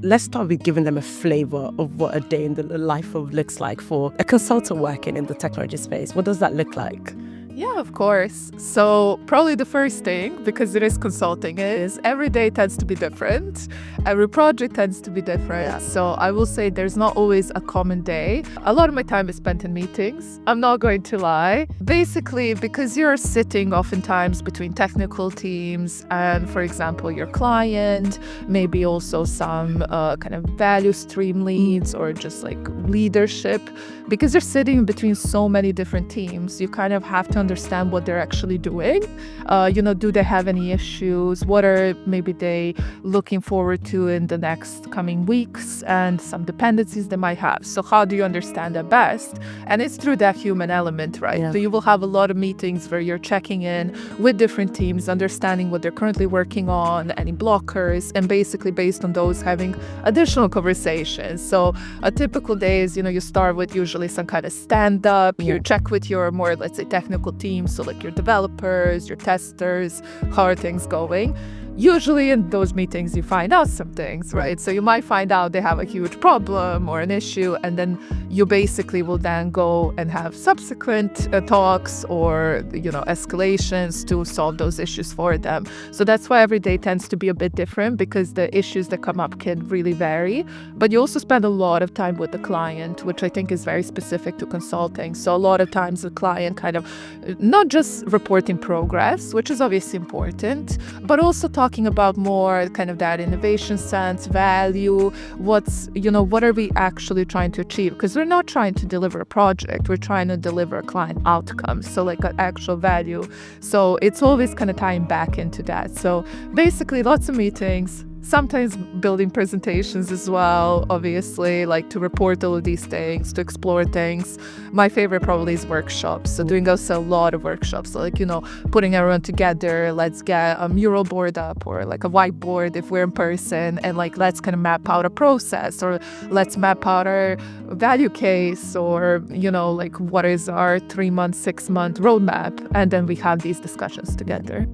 let's start with giving them a flavor of what a day in the life of looks like for a consultant working in the technology space. What does that look like? Yeah, of course. So probably the first thing, because it is consulting, is every day tends to be different. Every project tends to be different. Yeah. So I will say there's not always a common day. A lot of my time is spent in meetings. I'm not going to lie. Basically, because you're sitting oftentimes between technical teams and, for example, your client, maybe also some kind of value stream leads or just like leadership. Because you're sitting between so many different teams, you kind of have to understand what they're actually doing. Do they have any issues? What are maybe they looking forward to in the next coming weeks, and some dependencies they might have. So how do you understand that best? And it's through that human element, right? Yeah. So you will have a lot of meetings where you're checking in with different teams, understanding what they're currently working on, any blockers, and basically based on those having additional conversations. So a typical day is, you start with usually some kind of stand-up. Yeah. You check with your more, let's say, technical team, so like your developers, your testers, how are things going? Usually in those meetings, you find out some things, right? So you might find out they have a huge problem or an issue, and then you basically will then go and have subsequent talks or, escalations to solve those issues for them. So that's why every day tends to be a bit different, because the issues that come up can really vary. But you also spend a lot of time with the client, which I think is very specific to consulting. So a lot of times the client kind of not just reporting progress, which is obviously important, but also talking about more kind of that innovation sense, value, what are we actually trying to achieve? Because we're not trying to deliver a project, we're trying to deliver a client outcome, so like an actual value. So it's always kind of tying back into that. So basically lots of meetings, sometimes building presentations as well, obviously, like to report all of these things, to explore things. My favorite probably is workshops. So doing also a lot of workshops, so like, putting everyone together, let's get a mural board up or like a whiteboard if we're in person, and like, let's kind of map out a process, or let's map out our value case, or, like what is our 3-month, 6-month roadmap. And then we have these discussions together.